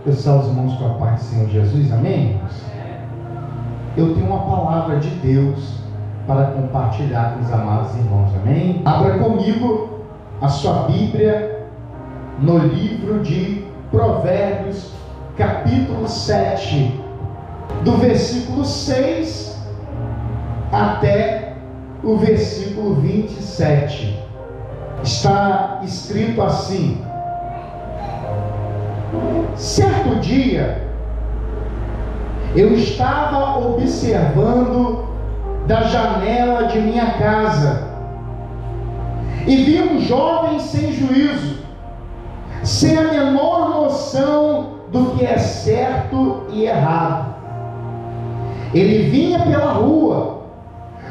Eu salvo os irmãos com a paz do Senhor Jesus, amém? Eu tenho uma palavra de Deus para compartilhar com os amados irmãos, amém? Abra comigo a sua Bíblia no livro de Provérbios, capítulo 7, do versículo 6 até o versículo 27. Está escrito assim: certo dia, eu estava observando da janela de minha casa e vi um jovem sem juízo, sem a menor noção do que é certo e errado. Ele vinha pela rua,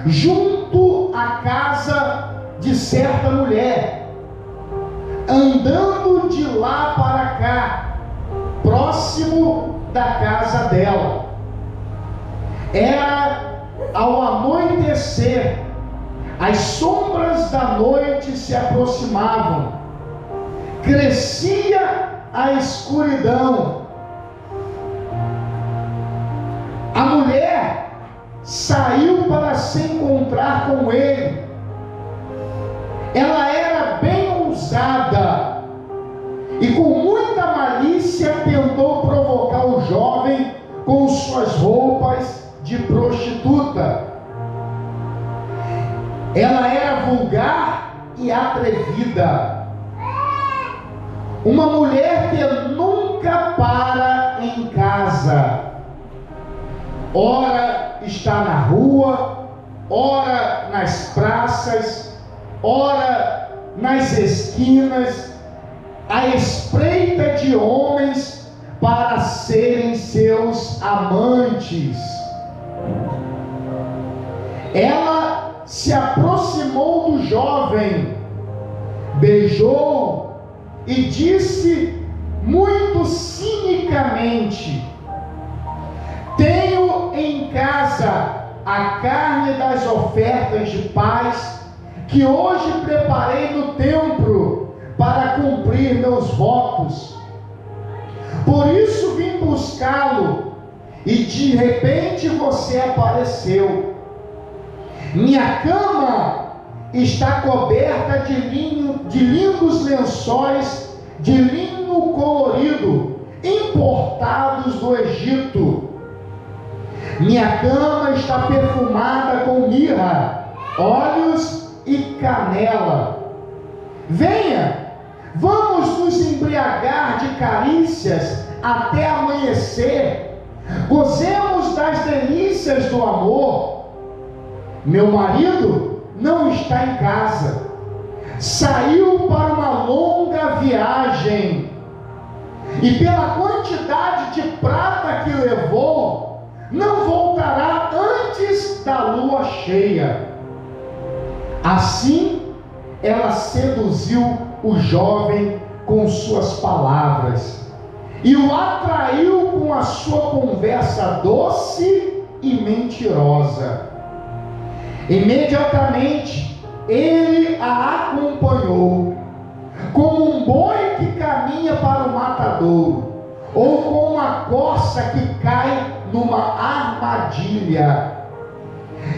junto à casa de certa mulher, andando de lá para cá, próximo da casa dela. Era ao anoitecer, as sombras da noite se aproximavam, crescia a escuridão. A mulher saiu para se encontrar com ele. Ela era bem ousada e com muita malícia tentou provocar o jovem com suas roupas de prostituta. Ela era vulgar e atrevida, uma mulher que nunca para em casa, ora está na rua, ora nas praças, ora nas esquinas, à espreita de homens para serem seus amantes. Ela se aproximou do jovem, beijou e disse muito cinicamente: tenho em casa a carne das ofertas de paz que hoje preparei no templo para cumprir meus votos. Por isso vim buscá-lo e de repente você apareceu. Minha cama está coberta de lindos lençóis de linho colorido, importados do Egito. Minha cama está perfumada com mirra, óleos e canela. Venha, vamos nos embriagar de carícias até amanhecer. Gozemos das delícias do amor. Meu marido não está em casa, saiu para uma longa viagem, e pela quantidade de prata que levou, não voltará antes da lua cheia. Assim, ela seduziu o jovem com suas palavras e o atraiu com a sua conversa doce e mentirosa. Imediatamente ele a acompanhou, como um boi que caminha para o matadouro, ou como uma corça que cai numa armadilha,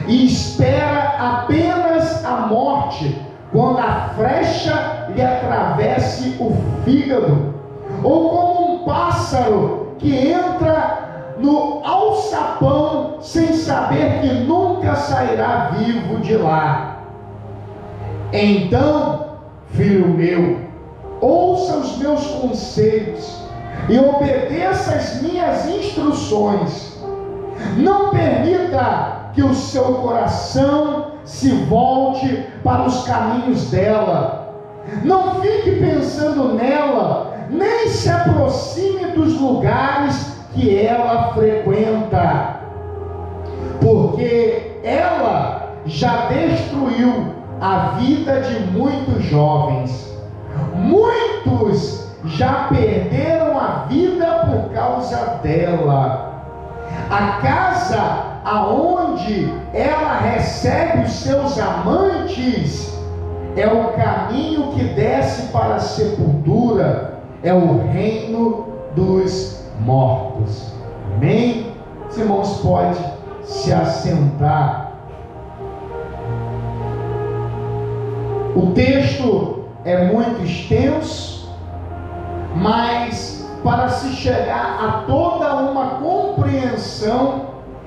e espera apenas a morte, quando a flecha lhe atravesse o fígado, ou como um pássaro que entra no alçapão sem saber que nunca sairá vivo de lá. Então, filho meu, ouça os meus conselhos e obedeça as minhas instruções. Não permita que o seu coração se volte para os caminhos dela. Não fique pensando nela, nem se aproxime dos lugares que ela frequenta, porque ela já destruiu a vida de muitos jovens. Muitos já perderam a vida por causa dela. A casa aonde ela recebe os seus amantes é o caminho que desce para a sepultura, é o reino dos mortos. Amém? Os irmãos podem se assentar. O texto é muito extenso, mas para se chegar a toda uma compreensão,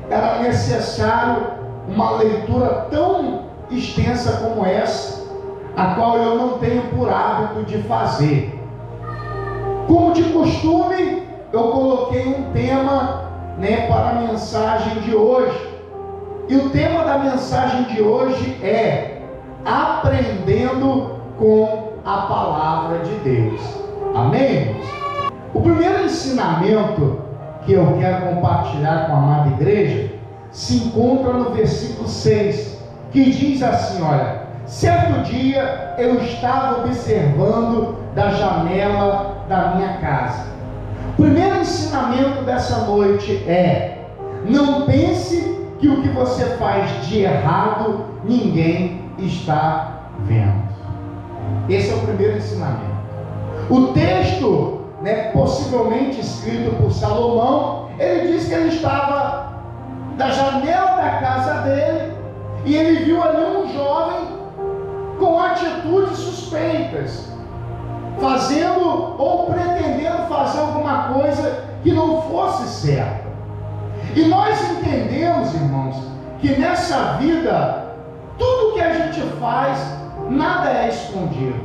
era necessário uma leitura tão extensa como essa, a qual eu não tenho por hábito de fazer. Como de costume, eu coloquei um tema, para a mensagem de hoje. E o tema da mensagem de hoje é aprendendo com a palavra de Deus. Amém? O primeiro ensinamento que eu quero compartilhar com a amada igreja se encontra no versículo 6, que diz assim, olha: certo dia eu estava observando da janela da minha casa. O primeiro ensinamento dessa noite é: não pense que o que você faz de errado ninguém está vendo. Esse é o primeiro ensinamento. O texto, possivelmente escrito por Salomão, ele diz que ele estava da janela da casa dele e ele viu ali um jovem com atitudes suspeitas, fazendo ou pretendendo fazer alguma coisa que não fosse certa. E nós entendemos, irmãos, que nessa vida tudo que a gente faz, nada é escondido.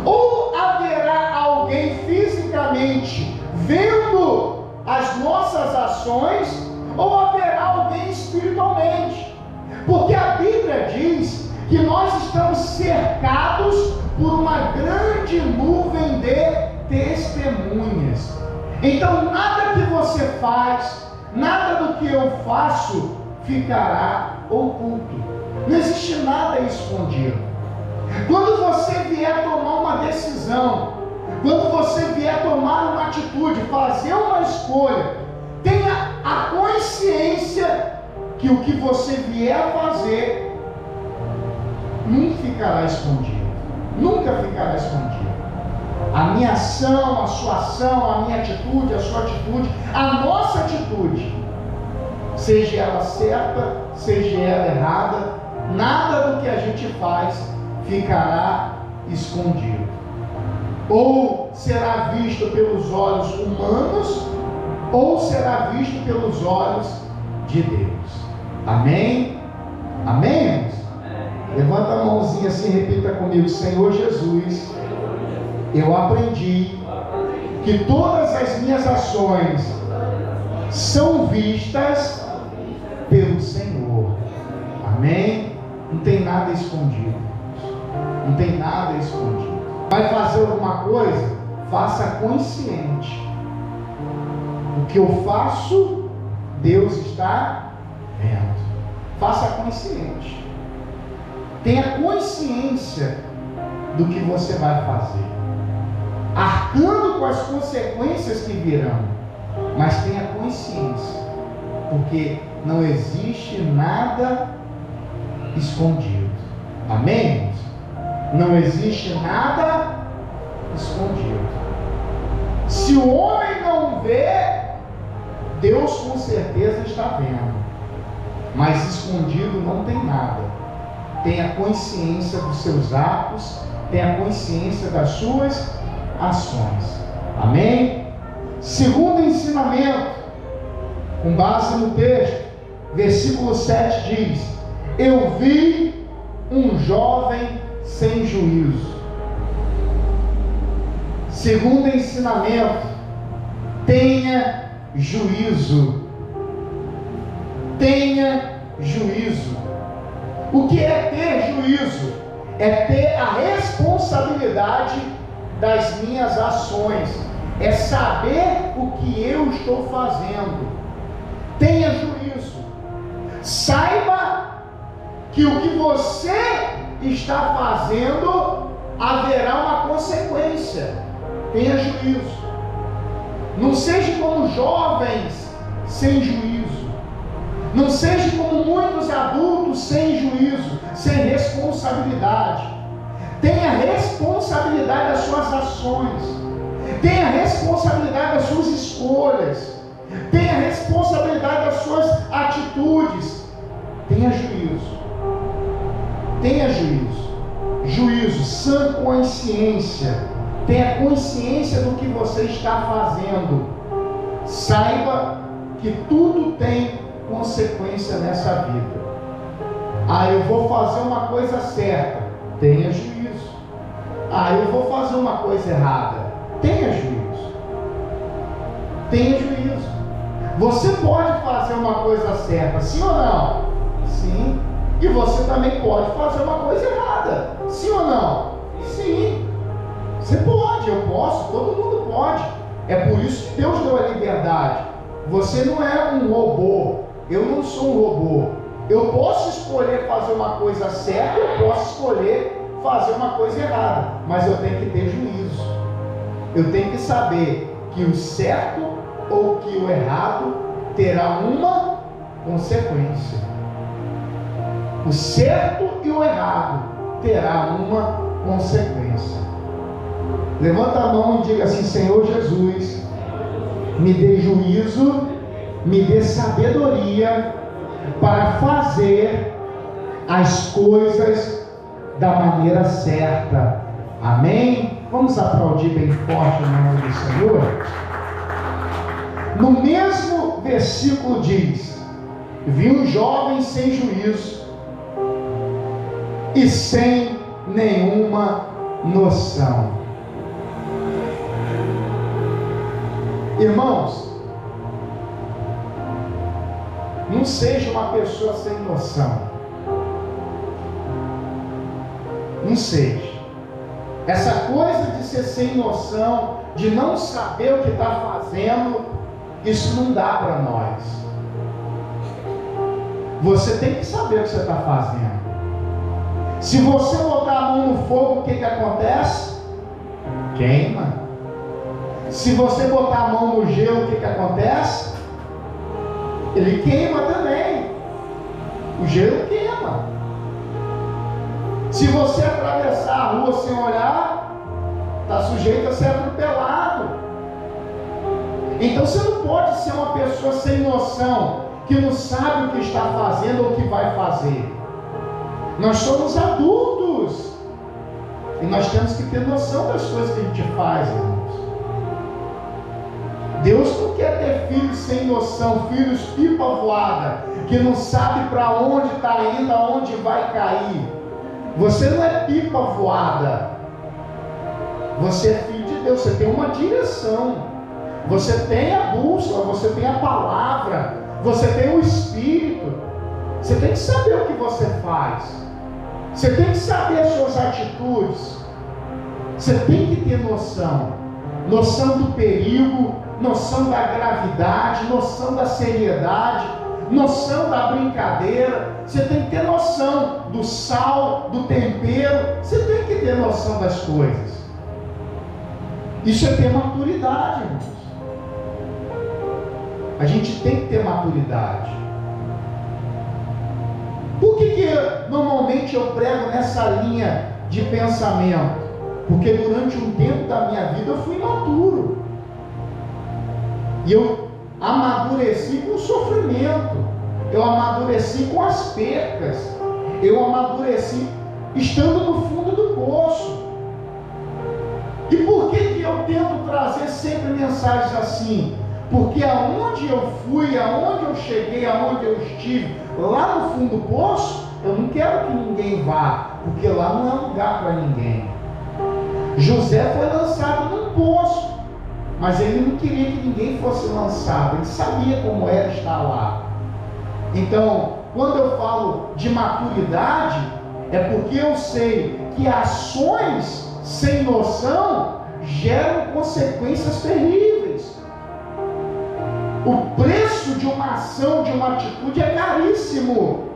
Ou haverá alguém fisicamente vendo as nossas ações, ou haverá alguém espiritualmente. Porque a Bíblia diz que nós estamos cercados por uma grande nuvem de testemunhas. Então nada que você faz, nada do que eu faço ficará oculto. Não existe nada escondido. Quando você vier tomar uma decisão, quando você vier tomar uma atitude, fazer uma escolha, tenha a consciência que o que você vier a fazer nunca ficará escondido. Nunca ficará escondido. A minha ação, a sua ação, a minha atitude, a sua atitude, a nossa atitude, seja ela certa, seja ela errada, nada do que a gente faz ficará escondido. Ou será visto pelos olhos humanos, ou será visto pelos olhos de Deus. Amém? Amém, irmãos? Levanta a mãozinha assim, repita comigo: Senhor Jesus, eu aprendi que todas as minhas ações são vistas pelo Senhor. Amém? Não tem nada escondido. Não tem nada escondido. Vai fazer alguma coisa? Faça consciente. O que eu faço, Deus está vendo. Faça consciente. Tenha consciência do que você vai fazer, arcando com as consequências que virão, mas tenha consciência, porque não existe nada escondido. Amém? Não existe nada escondido. Se o homem não vê, Deus com certeza está vendo, mas escondido não tem nada. Tenha consciência dos seus atos, tenha consciência das suas ações. Amém? Segundo ensinamento, com base no texto, versículo 7 diz: eu vi um jovem sem juízo. Segundo ensinamento, tenha juízo. Tenha juízo. O que é ter juízo? É ter a responsabilidade das minhas ações. É saber o que eu estou fazendo. Tenha juízo. Saiba que o que você está fazendo haverá uma consequência. Tenha juízo. Não seja como jovens sem juízo. Não seja como muitos adultos sem juízo, sem responsabilidade. Tenha responsabilidade das suas ações. Tenha responsabilidade das suas escolhas. Tenha responsabilidade das suas atitudes. Tenha juízo. Tenha juízo. Juízo, sã consciência. Tenha consciência do que você está fazendo. Saiba que tudo tem consequência nessa vida. Eu vou fazer uma coisa certa. Tenha juízo. Eu vou fazer uma coisa errada. Tenha juízo. Tenha juízo. Você pode fazer uma coisa certa, sim ou não? Sim. E você também pode fazer uma coisa errada, sim ou não? Sim. Você pode, eu posso, todo mundo pode. É por isso que Deus deu a liberdade. Você não é um robô. Eu não sou um robô. Eu posso escolher fazer uma coisa certa, eu posso escolher fazer uma coisa errada, mas eu tenho que ter juízo. Eu tenho que saber que o certo ou que o errado terá uma consequência. O certo e o errado terá uma consequência. Levanta a mão e diga assim: Senhor Jesus, me dê juízo, me dê sabedoria para fazer as coisas da maneira certa. Amém? Vamos aplaudir bem forte o nome do Senhor. No mesmo versículo diz: vi um jovem sem juízo e sem nenhuma noção. Irmãos, não seja uma pessoa sem noção. Não seja. Essa coisa de ser sem noção, de não saber o que está fazendo, isso não dá para nós. Você tem que saber o que você está fazendo. Se você botar a mão no fogo, o que acontece? Queima. Se você botar a mão no gelo, o que acontece? Ele queima também. O gelo queima. Se você atravessar a rua sem olhar, está sujeito a ser atropelado. Então você não pode ser uma pessoa sem noção, que não sabe o que está fazendo ou o que vai fazer. Nós somos adultos e nós temos que ter noção das coisas que a gente faz, irmãos. Deus não quer ter filhos sem noção, filhos pipa voada, que não sabe para onde está indo, aonde vai cair. Você não é pipa voada. Você é filho de Deus, você tem uma direção. Você tem a bússola, você tem a palavra, você tem o Espírito. Você tem que saber o que você faz. Você tem que saber as suas atitudes. Você tem que ter noção. Noção do perigo, noção da gravidade, noção da seriedade, noção da brincadeira. Você tem que ter noção do sal, do tempero. Você tem que ter noção das coisas. Isso é ter maturidade, irmãos. A gente tem que ter maturidade. Por que normalmente eu prego nessa linha de pensamento? Porque durante um tempo da minha vida eu fui imaturo. E eu amadureci com o sofrimento. Eu amadureci com as percas. Eu amadureci estando no fundo do poço. E por que eu tento trazer sempre mensagens assim? Porque aonde eu fui, aonde eu cheguei, aonde eu estive, lá no fundo do poço, eu não quero que ninguém vá, porque lá não é lugar para ninguém. José foi lançado num poço, mas ele não queria que ninguém fosse lançado, ele sabia como era estar lá. Então, quando eu falo de maturidade, é porque eu sei que ações sem noção geram consequências terríveis. O preço de uma ação, de uma atitude é caríssimo.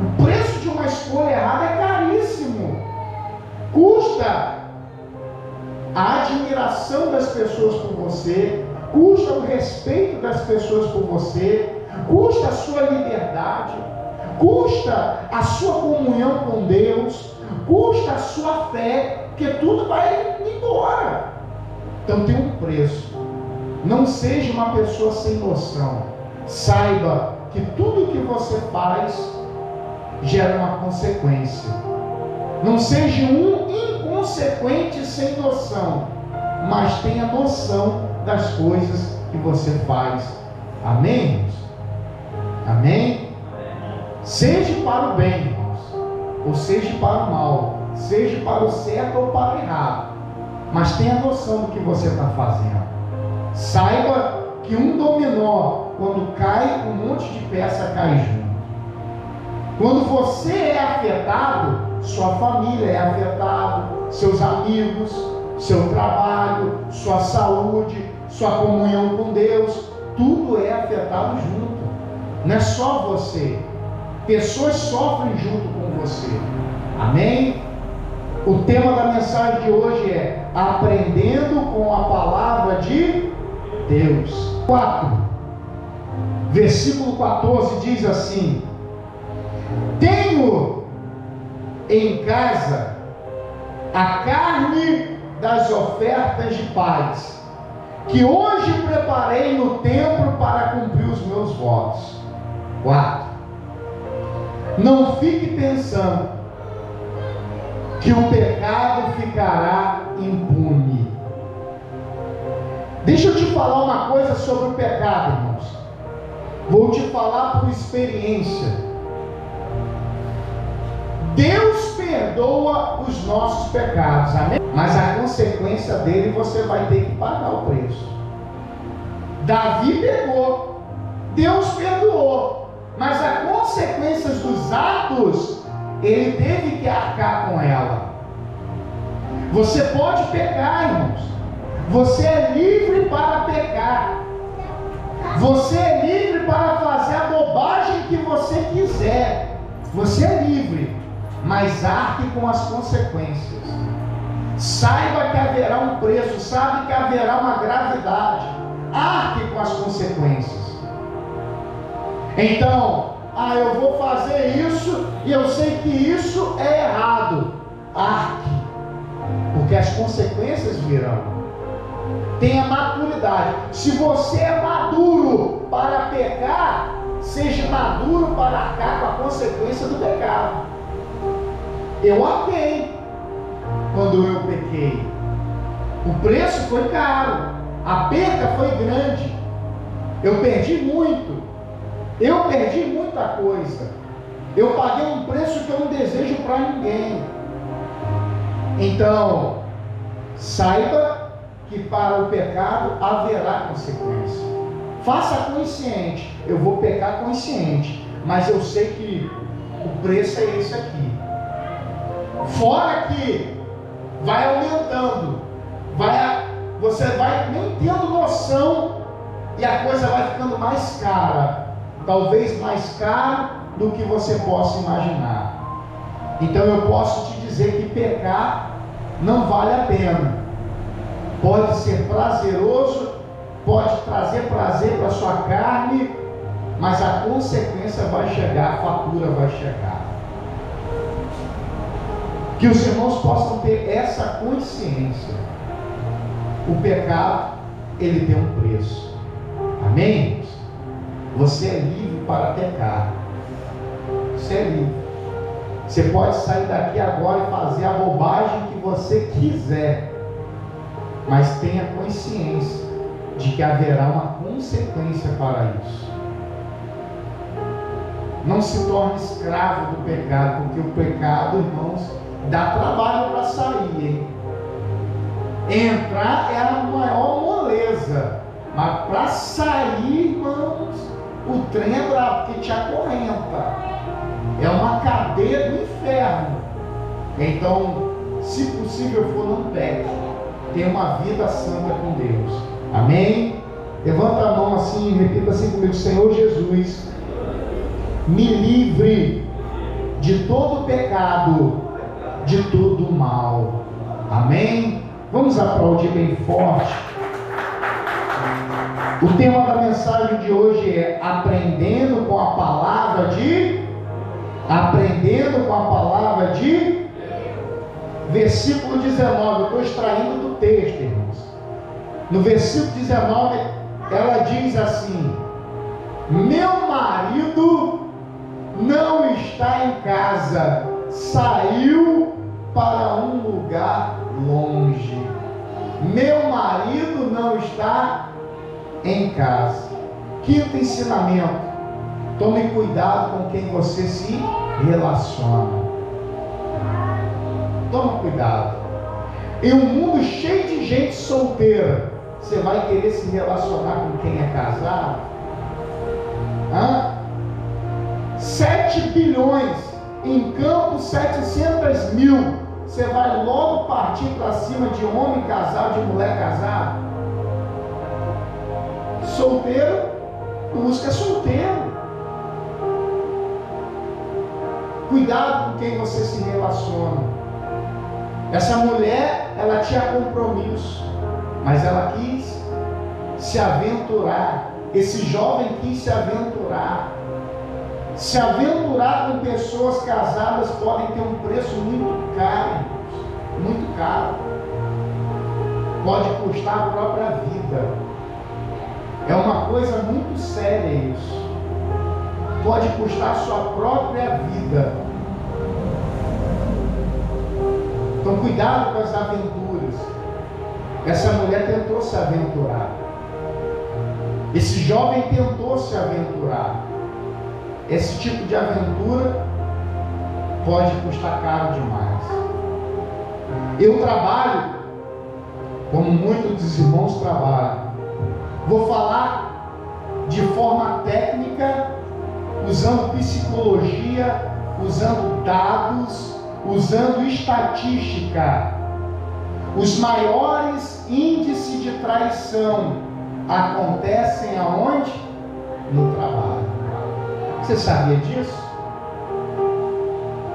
O preço de uma escolha errada é caríssimo. Custa a admiração das pessoas por você, custa o respeito das pessoas por você, custa a sua liberdade, custa a sua comunhão com Deus, custa a sua fé, porque tudo vai embora. Então tem um preço. Não seja uma pessoa sem noção. Saiba que tudo que você faz gera uma consequência. Não seja um inconsequente sem noção, mas tenha noção das coisas que você faz. Amém, irmãos? Amém? Seja para o bem, irmãos, ou seja para o mal, seja para o certo ou para o errado, mas tenha noção do que você está fazendo. Saiba que um dominó, quando cai, um monte de peça cai junto. Quando você é afetado, sua família é afetada, seus amigos, seu trabalho, sua saúde, sua comunhão com Deus, tudo é afetado junto. Não é só você. Pessoas sofrem junto com você. Amém? O tema da mensagem de hoje é aprendendo com a palavra de Deus. 4. Versículo 14 diz assim: tenho em casa a carne das ofertas de paz, que hoje preparei no templo para cumprir os meus votos. 4. Não fique pensando que o pecado ficará impune. Deixa eu te falar uma coisa sobre o pecado, irmãos. Vou te falar por experiência. Deus perdoa os nossos pecados, amém? Mas a consequência dele você vai ter que pagar o preço. Davi pegou, Deus perdoou, mas as consequências dos atos ele teve que arcar com ela. Você pode pecar, irmãos. Você é livre para pecar. Você é livre para fazer a bobagem que você quiser. Você é livre, mas arque com as consequências. Saiba que haverá um preço, sabe que haverá uma gravidade. Arque com as consequências. Então, eu vou fazer isso e eu sei que isso é errado. Arque, porque as consequências virão. Tenha maturidade. Se você é maduro para pecar, seja maduro para arcar com a consequência do pecado. Eu arquei quando eu pequei. O preço foi caro, a perda foi grande. Eu perdi muito. Eu perdi muita coisa. Eu paguei um preço que eu não desejo para ninguém. Então, saiba que para o pecado haverá consequência. Faça consciente. Eu vou pecar consciente, mas eu sei que o preço é esse aqui. Fora que vai aumentando, você vai nem tendo noção e a coisa vai ficando mais cara. Talvez mais caro do que você possa imaginar. Então eu posso te dizer que pecar não vale a pena. Pode ser prazeroso, pode trazer prazer para a sua carne, mas a consequência vai chegar, a fatura vai chegar. Que os irmãos possam ter essa consciência. O pecado, ele tem um preço. Amém? Você é livre para pecar. Você é livre. Você pode sair daqui agora e fazer a bobagem que você quiser, mas tenha consciência de que haverá uma consequência para isso. Não se torne escravo do pecado, porque o pecado, irmãos, dá trabalho para sair, hein? Entrar é a maior moleza, mas para sair, irmãos, o trem é bravo, porque te acorrenta. É uma cadeia do inferno. Então, se possível for, não peque. Tenha uma vida santa com Deus. Amém? Levanta a mão assim e repita assim comigo: Senhor Jesus, me livre de todo pecado, de todo mal. Amém? Vamos aplaudir bem forte. O tema da mensagem de hoje é aprendendo com a palavra de versículo 19. Eu estou extraindo do texto, irmãos. No versículo 19, ela diz assim: meu marido não está em casa, saiu para um lugar longe. Meu marido não está em casa. Quinto ensinamento: tome cuidado com quem você se relaciona. Toma cuidado. Em um mundo cheio de gente solteira, você vai querer se relacionar com quem é casado? 7 bilhões em campo, 700 mil. Você vai logo partir para cima de homem casado, de mulher casada? Solteiro busca solteiro. Cuidado com quem você se relaciona. Essa mulher, ela tinha compromisso, mas ela quis se aventurar. Esse jovem quis se aventurar. Se aventurar com pessoas casadas podem ter um preço muito caro, muito caro. Pode custar a própria vida. É uma coisa muito séria isso. Pode custar a sua própria vida. Então cuidado com as aventuras. Essa mulher tentou se aventurar. Esse jovem tentou se aventurar. Esse tipo de aventura pode custar caro demais. Eu trabalho como muitos dos irmãos trabalham. Vou falar de forma técnica, usando psicologia, usando dados, usando estatística. Os maiores índices de traição acontecem aonde? No trabalho. Você sabia disso?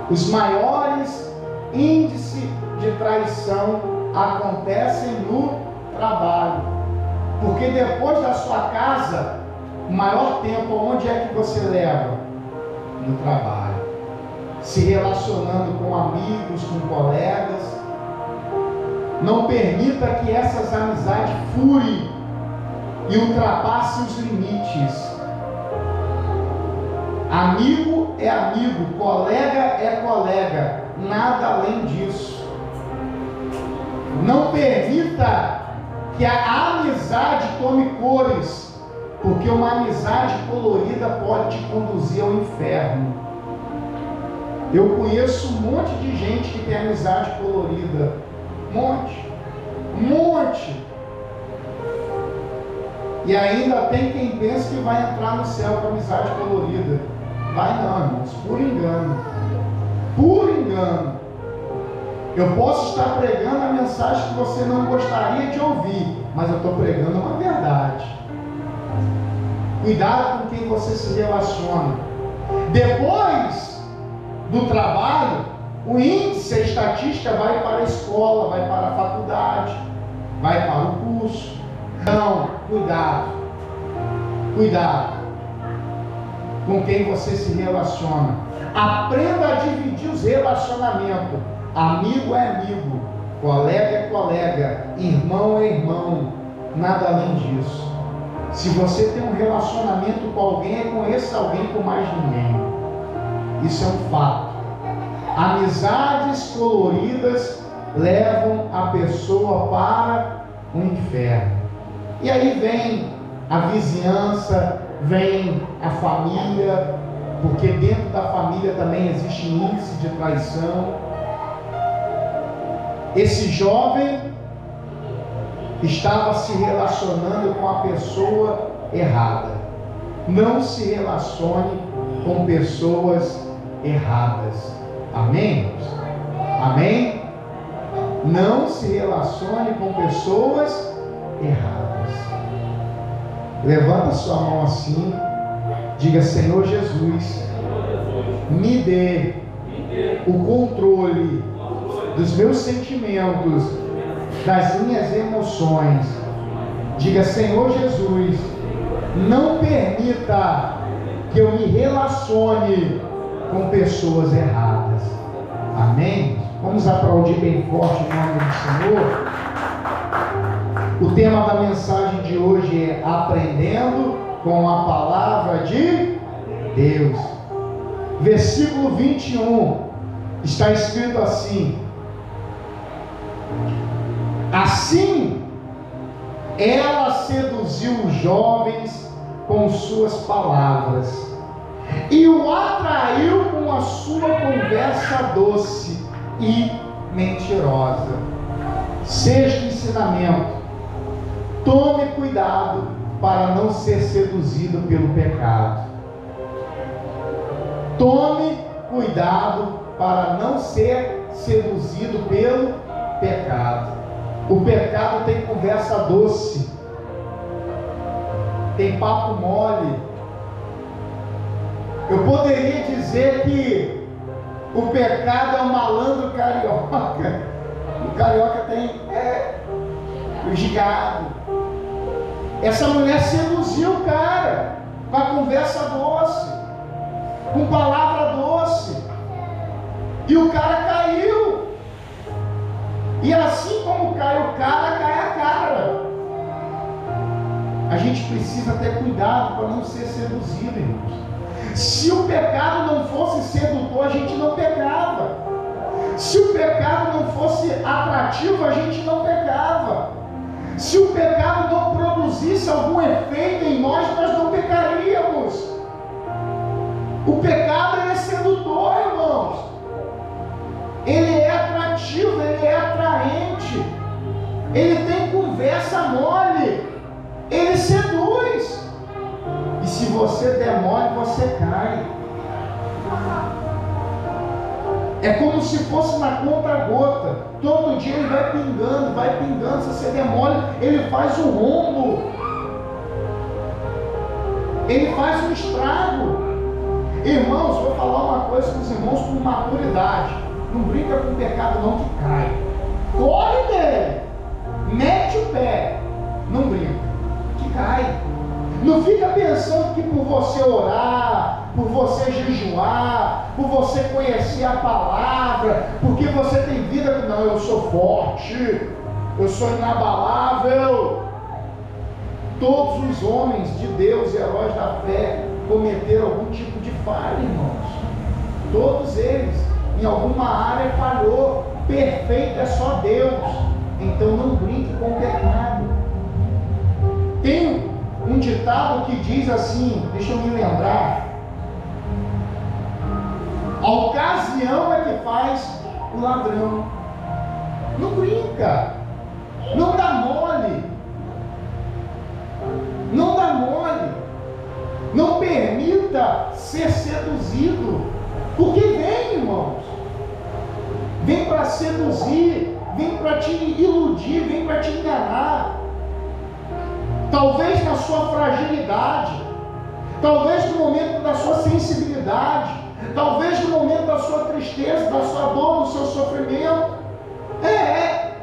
Os maiores índices de traição acontecem no trabalho. Porque depois da sua casa, o maior tempo, onde é que você leva? No trabalho. Se relacionando com amigos, com colegas. Não permita que essas amizades furem e ultrapassem os limites. Amigo é amigo, colega é colega, nada além disso. Não permita que a amizade tome cores, porque uma amizade colorida pode te conduzir ao inferno. Eu conheço um monte de gente que tem amizade colorida. Um monte. E ainda tem quem pensa que vai entrar no céu com amizade colorida. Vai não, irmãos, por engano. Por engano. Eu posso estar pregando a mensagem que você não gostaria de ouvir, mas eu estou pregando uma verdade. Cuidado com quem você se relaciona. Depois do trabalho, o índice, a estatística vai para a escola, vai para a faculdade, vai para o curso. Então, cuidado. Cuidado com quem você se relaciona. Aprenda a dividir os relacionamentos. Amigo é amigo, colega é colega, irmão é irmão, nada além disso. Se você tem um relacionamento com alguém, é com esse alguém, com mais ninguém. Isso é um fato. Amizades coloridas levam a pessoa para o inferno. E aí vem a vizinhança, vem a família, porque dentro da família também existe índice de traição. Esse jovem estava se relacionando com a pessoa errada. Não se relacione com pessoas erradas. Amém? Amém? Não se relacione com pessoas erradas. Levanta sua mão assim, diga: Senhor Jesus, me dê o controle dos meus sentimentos, das minhas emoções. Diga: Senhor Jesus, não permita que eu me relacione com pessoas erradas. Amém? Vamos aplaudir bem forte o nome do Senhor. O tema da mensagem de hoje é aprendendo com a palavra de Deus. Versículo 21 está escrito assim: assim ela seduziu os jovens com suas palavras e o atraiu com a sua conversa doce e mentirosa. Sexto ensinamento: tome cuidado para não ser seduzido pelo pecado. Tome cuidado para não ser seduzido pelo pecado. O pecado tem conversa doce, tem papo mole. Eu poderia dizer que o pecado é um malandro carioca. O carioca tem o gigado. Essa mulher seduziu o cara com a conversa doce, com palavra doce, e o cara caiu. E assim como cai o cara, cai a cara. A gente precisa ter cuidado para não ser seduzido, irmãos. Se o pecado não fosse sedutor, a gente não pecava. Se o pecado não fosse atrativo, a gente não pecava. Se o pecado não produzisse algum efeito em nós não pecaríamos. O pecado é sedutor, irmãos. Ele é atrativo, ele é atraente. Ele tem conversa mole. Ele seduz. E se você der mole, você cai. É como se fosse na conta-gota. Todo dia ele vai pingando, vai pingando. Se você der mole, ele faz um rombo. Ele faz um estrago. Irmãos, vou falar uma coisa com os irmãos com maturidade. Não brinca com o pecado não, que cai. Corre dele. Mete o pé. Não brinca, que cai. Não fica pensando que por você orar, por você jejuar, por você conhecer a palavra, porque você tem vida, não, eu sou forte, eu sou inabalável. Todos os homens de Deus, heróis da fé, cometeram algum tipo de falha, irmãos. Todos eles, em alguma área falhou. Perfeito é só Deus. Então não brinque com o pecado. Tem um ditado que diz assim, deixa eu me lembrar: a ocasião é que faz o ladrão. Não brinca, não dá mole, não dá mole, não permita ser seduzido, porque vem, irmãos, vem para seduzir, vem para te iludir, vem para te enganar. Talvez na sua fragilidade, talvez no momento da sua sensibilidade, talvez no momento da sua tristeza, da sua dor, do seu sofrimento.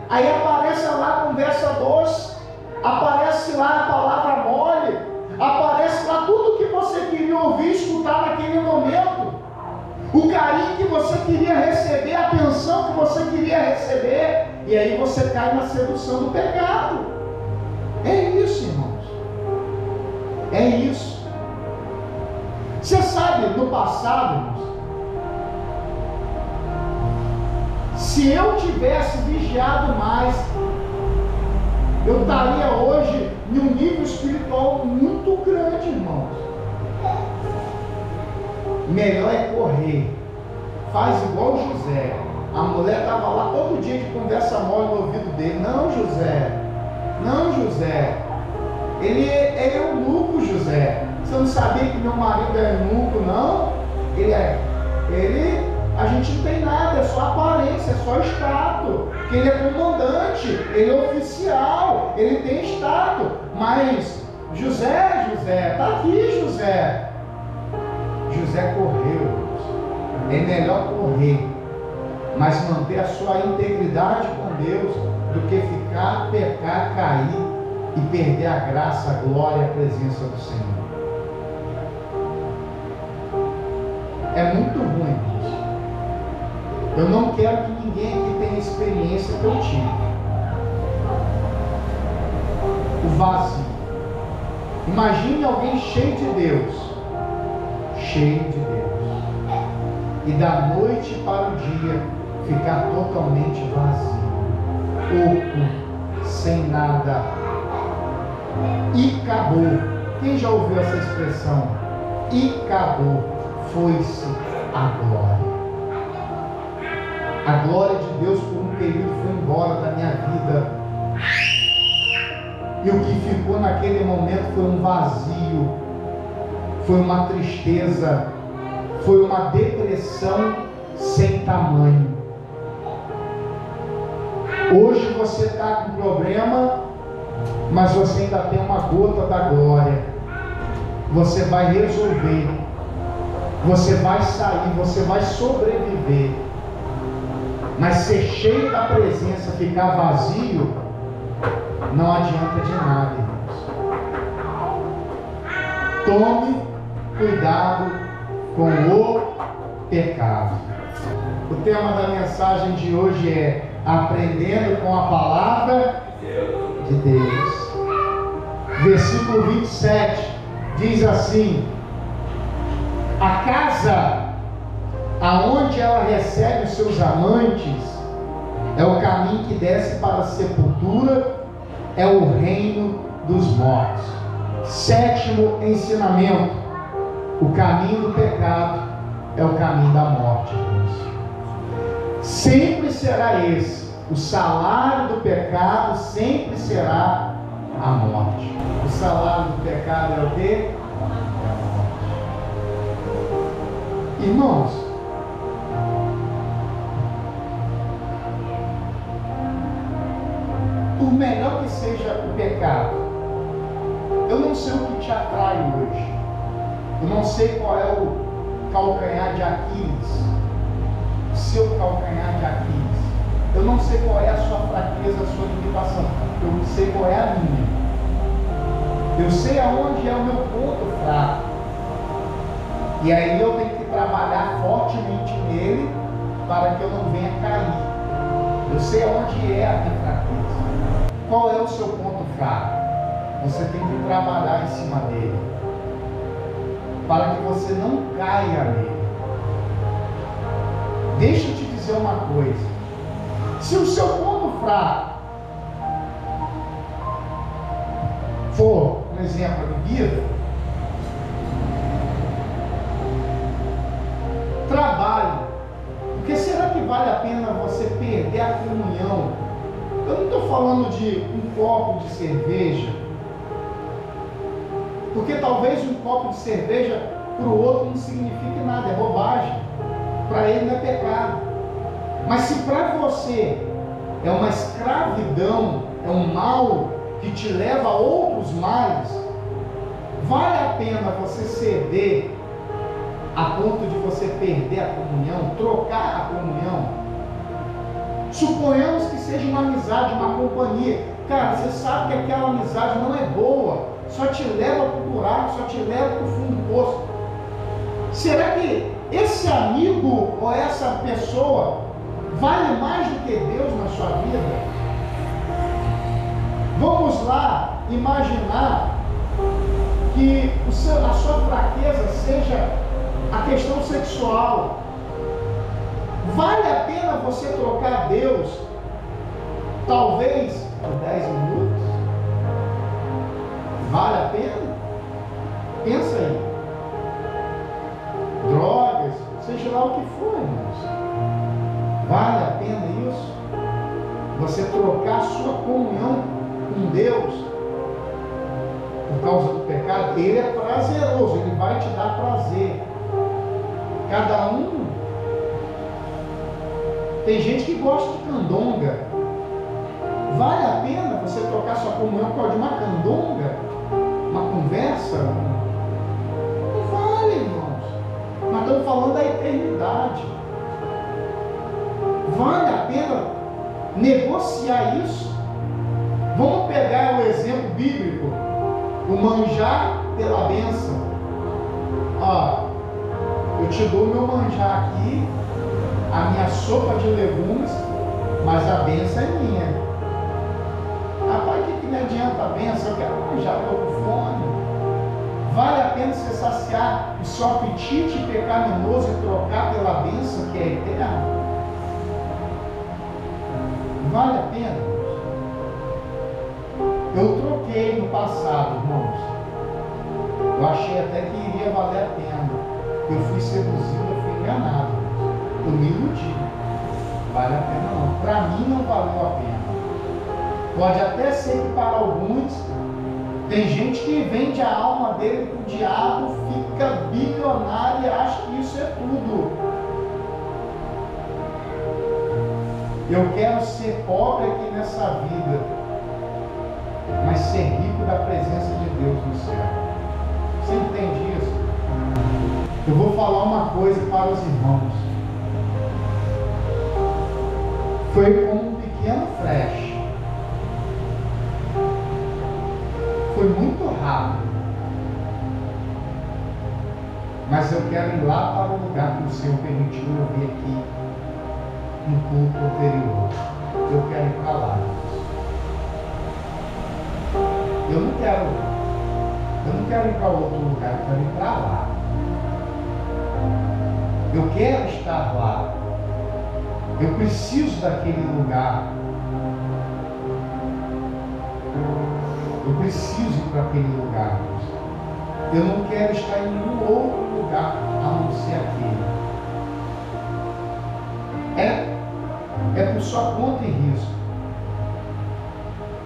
Aí aparece lá a conversa doce, aparece lá a palavra mole, aparece lá tudo que você queria ouvir, escutar naquele momento, o carinho que você queria receber, a atenção que você queria receber, e aí você cai na sedução do pecado. É isso, irmãos. É isso. Você sabe, no passado, irmãos, se eu tivesse vigiado mais, eu estaria hoje em um nível espiritual muito grande, irmãos. Melhor é correr. Faz igual José. A mulher estava lá todo dia de conversa mole no ouvido dele. Não, José. Não, José. Ele é eunuco, José. Você não sabia que meu marido é eunuco, não? A gente não tem nada, é só aparência, é só status. Porque ele é comandante, ele é oficial, ele tem status. Mas José, está aqui, José. José correu. É melhor correr, mas manter a sua integridade com Deus, do que ficar, pecar, cair e perder a graça, a glória e a presença do Senhor. É muito ruim, irmãos. Eu não quero que ninguém aqui tenha a experiência que eu tive. o vazio. Imagine alguém cheio de Deus, cheio de Deus, e da noite para o dia ficar totalmente vazio, oco, sem nada, e acabou. Quem já ouviu essa expressão? E acabou, foi-se a glória. A glória de Deus por um período foi embora da minha vida. E o que ficou naquele momento foi um vazio, foi uma tristeza, foi uma depressão sem tamanho. Hoje você está com problema, mas você ainda tem uma gota da glória. Você vai resolver, você vai sair, você vai sobreviver. Mas ser cheio da presença, ficar vazio, não adianta de nada, irmãos. Tome cuidado com o pecado. O tema da mensagem de hoje é aprendendo com a palavra de Deus. Versículo 27 diz assim: a casa aonde ela recebe os seus amantes é o caminho que desce para a sepultura, é o reino dos mortos. Sétimo ensinamento: o caminho do pecado é o caminho da morte. Sempre será esse. O salário do pecado sempre será a morte. O salário do pecado é o quê? É a morte. Irmãos, por melhor que seja o pecado, eu não sei o que te atrai hoje. Eu não sei qual é o calcanhar de Aquiles, o seu calcanhar de Aquiles. Eu não sei qual é a sua fraqueza, a sua limitação. Eu não sei qual é a minha. Eu sei aonde é o meu ponto fraco. E aí eu tenho que trabalhar fortemente nele para que eu não venha cair. Eu sei aonde é a minha fraqueza. Qual é o seu ponto fraco? Você tem que trabalhar em cima dele, para que você não caia nele. Deixa eu te dizer uma coisa: se o seu ponto fraco for, por exemplo, a bebida, trabalhe. Porque será que vale a pena você perder a comunhão? Eu não estou falando de um copo de cerveja, porque talvez um copo de cerveja para o outro não signifique nada, é bobagem. Para ele não é pecado. Mas se para você é uma escravidão, é um mal que te leva a outros males, vale a pena você ceder a ponto de você perder a comunhão, trocar a comunhão? Suponhamos que seja uma amizade, uma companhia. Cara, você sabe que aquela amizade não é boa, só te leva para o buraco, só te leva para o fundo do poço. Será que esse amigo ou essa pessoa vale mais do que Deus na sua vida? Vamos lá imaginar que a sua fraqueza seja a questão sexual. Vale a pena você trocar Deus, talvez por 10 minutos? Vale a pena? Pensa aí. Drogas, seja lá o que for, irmãos. Vale a pena isso? Você trocar sua comunhão com Deus por causa do pecado? Ele é prazeroso, ele vai te dar prazer. Cada um. Tem gente que gosta de candonga. Vale a pena você trocar sua comunhão por causa de uma candonga? Uma conversa? Não vale, irmãos. Nós estamos falando da eternidade. Vale a pena negociar isso? Vamos pegar o exemplo bíblico, o manjar pela bênção. Ó, eu te dou meu manjar aqui, a minha sopa de legumes, mas a bênção é minha. Rapaz, o que que me adianta a bênção? Eu quero manjar, estou com fome. Vale a pena você saciar o seu apetite pecaminoso e trocar pela bênção que é eterna? Vale a pena? Eu troquei no passado, irmãos. Eu achei até que iria valer a pena. Eu fui seduzido, eu fui enganado. Eu me iludi. Vale a pena não. Para mim não valeu a pena. Pode até ser que para alguns, tem gente que vende a alma dele para o diabo, fica bilionário e acha que isso é tudo. Eu quero ser pobre aqui nessa vida, mas ser rico da presença de Deus no céu. Você entende isso? Eu vou falar uma coisa para os irmãos. Foi como um pequeno flash. Foi muito rápido. Mas eu quero ir lá para o lugar que o Senhor permitiu eu vir aqui no culto anterior. Eu quero ir para lá. Eu não quero ir para outro lugar, eu quero ir para lá. Eu quero estar lá. Eu preciso daquele lugar. Eu preciso ir para aquele lugar. Eu não quero estar em nenhum outro lugar a não ser aquele. É por sua conta e risco.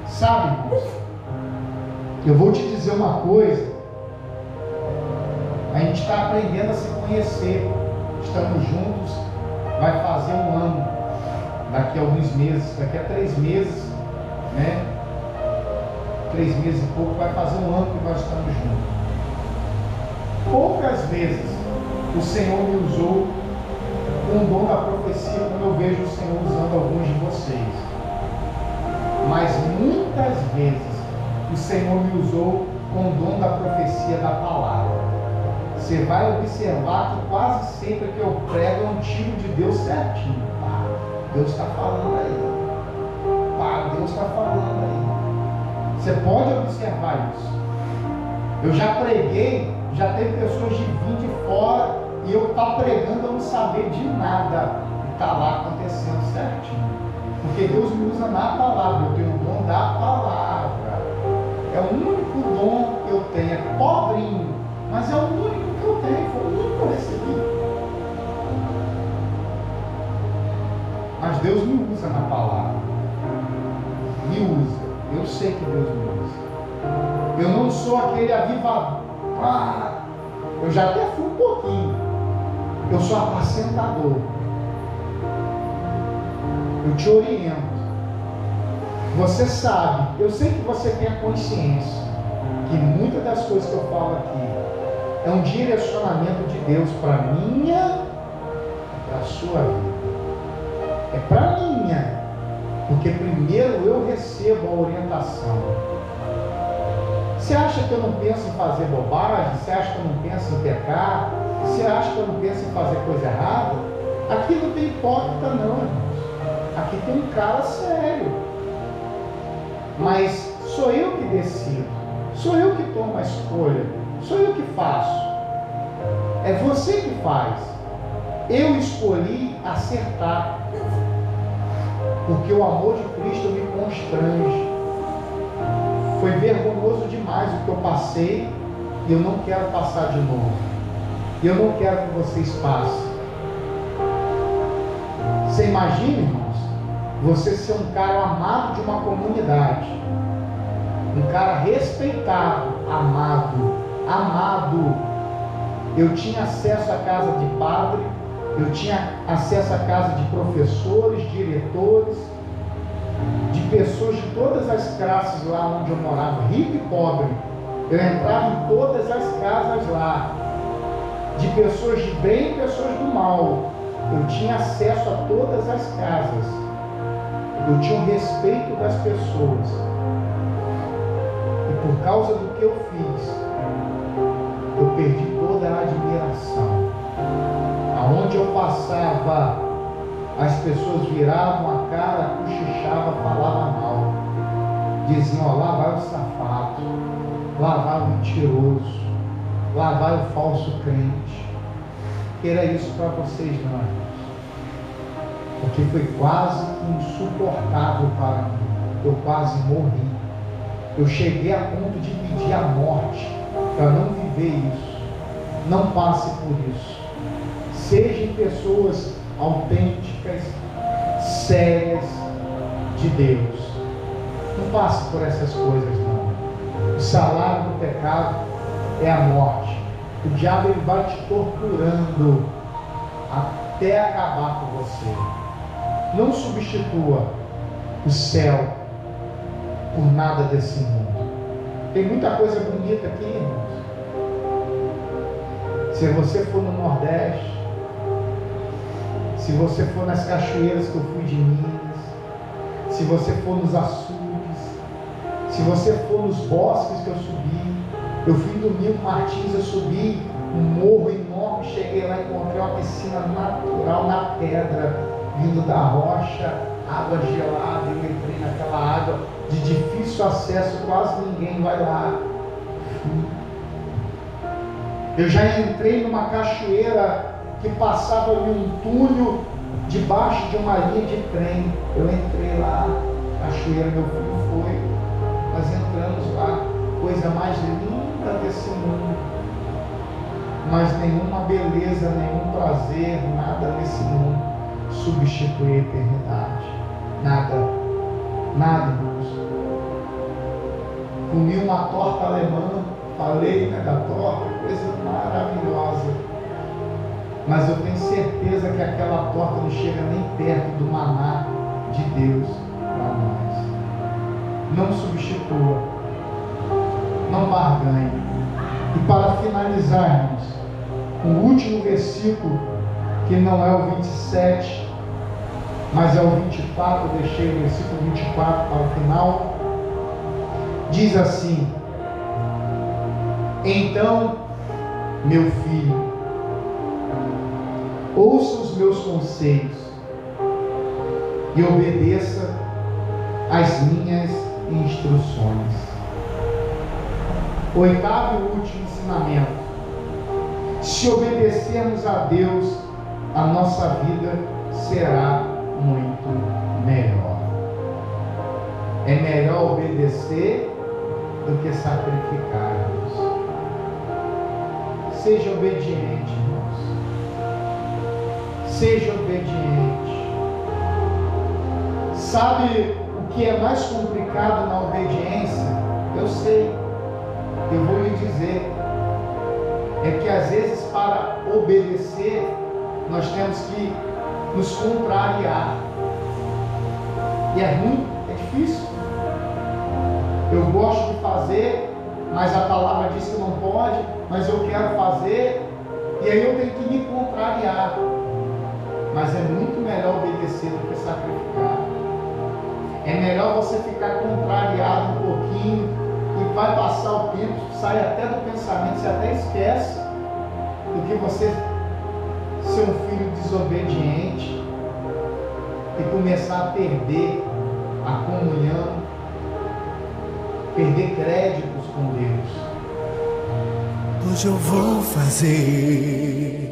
Sabe, irmãos? Eu vou te dizer uma coisa. A gente está aprendendo a se conhecer. Estamos juntos. Vai fazer um ano. Daqui a alguns meses. Daqui a 3 meses. Né? 3 meses e pouco. Vai fazer um ano que nós estamos juntos. Poucas vezes o Senhor me usou com o dom da profecia, como eu vejo o Senhor usando alguns de vocês. Mas muitas vezes o Senhor me usou com o dom da profecia da palavra. Você vai observar que quase sempre que eu prego é um tiro de Deus certinho. Pá, Deus está falando aí. Pá, Deus está falando aí. Você pode observar isso. Eu já preguei, já teve pessoas de vir de fora e eu estar pregando, eu não saber de nada. E está lá acontecendo certinho. Porque Deus me usa na palavra, eu tenho o dom da palavra. É o único dom que eu tenho, é pobrinho, mas é o único que eu tenho, foi o único que eu recebi. Mas Deus me usa na palavra. Me usa. Eu sei que Deus me usa. Eu não sou aquele avivador. Eu já até fui um pouquinho. Eu sou apacentador. Eu te oriento. Você sabe, eu sei que você tem a consciência que muitas das coisas que eu falo aqui é um direcionamento de Deus para minha e para a sua vida. É para minha, porque primeiro eu recebo a orientação. Você acha que eu não penso em fazer bobagem? Você acha que eu não penso em pecar? Você acha que eu não penso em fazer coisa errada? Aqui não tem hipócrita não, irmãos. Aqui tem um cara sério. Mas sou eu que decido. Sou eu que tomo a escolha. Sou eu que faço. É você que faz. Eu escolhi acertar. Porque o amor de Cristo me constrange. Foi vergonhoso demais o que eu passei e eu não quero passar de novo. E eu não quero que vocês passem. Você imagina, irmãos, você ser um cara amado de uma comunidade, um cara respeitado, amado. Eu tinha acesso à casa de padre, eu tinha acesso à casa de professores, diretores, de pessoas de todas as classes lá onde eu morava, rico e pobre. Eu entrava em todas as casas lá, de pessoas de bem e pessoas do mal. Eu tinha acesso a todas as casas. Eu tinha o respeito das pessoas. E por causa do que eu fiz, eu perdi toda a admiração. Aonde eu passava, as pessoas viravam a cara, cochichavam, falavam mal. diziam: ó, lá vai o safado, lá vai o mentiroso, lá vai o falso crente. Era isso para vocês, não, irmãos? Porque foi quase insuportável para mim. Eu quase morri. Eu cheguei a ponto de pedir a morte para não viver isso. Não passe por isso. Sejam pessoas autênticas, sérias de Deus. Não passe por essas coisas, não. O salário do pecado é a morte. O diabo, ele vai te torturando até acabar com você. Não substitua o céu por nada desse mundo. Tem muita coisa bonita aqui, irmãos. Se você for no Nordeste, se você for nas cachoeiras que eu fui de Minas, se você for nos açudes, se você for nos bosques que eu subi, eu fui em Domingo Martins, eu subi um morro enorme, cheguei lá e encontrei uma piscina natural na pedra, vindo da rocha, água gelada, eu entrei naquela água de difícil acesso, quase ninguém vai lá. Eu já entrei numa cachoeira que passava ali um túnel debaixo de uma linha de trem. Eu entrei lá, cachoeira, meu filho foi, nós entramos lá, coisa mais linda desse mundo, mas nenhuma beleza, nenhum prazer, nada nesse mundo substitui a eternidade. Nada, nada, irmãos. Comi uma torta alemã, falei, né, da torta, coisa maravilhosa, mas eu tenho certeza que aquela torta não chega nem perto do maná de Deus para nós. Não substitua, não barganhe. E para finalizar, irmãos, o último versículo, que não é o 27, mas é o 24, eu deixei o versículo 24 para o final, diz assim: então, meu filho, ouça os meus conselhos e obedeça as minhas instruções. Oitavo e último ensinamento: se obedecermos a Deus, a nossa vida será muito melhor. É melhor obedecer do que sacrificar, irmãos. Seja obediente, irmãos. Seja obediente. Sabe o que é mais complicado na obediência? Eu sei. Eu vou lhe dizer. É que às vezes, para obedecer, nós temos que nos contrariar. E é ruim, é difícil. Eu gosto de fazer, mas a palavra diz que não pode, mas eu quero fazer, e aí eu tenho que me contrariar. Mas é muito melhor obedecer do que sacrificar. É melhor você ficar contrariado um pouquinho, e vai passar o tempo, sai até do pensamento, você até esquece, do que você ser um filho desobediente e começar a perder a comunhão, perder créditos com Deus. Hoje eu vou fazer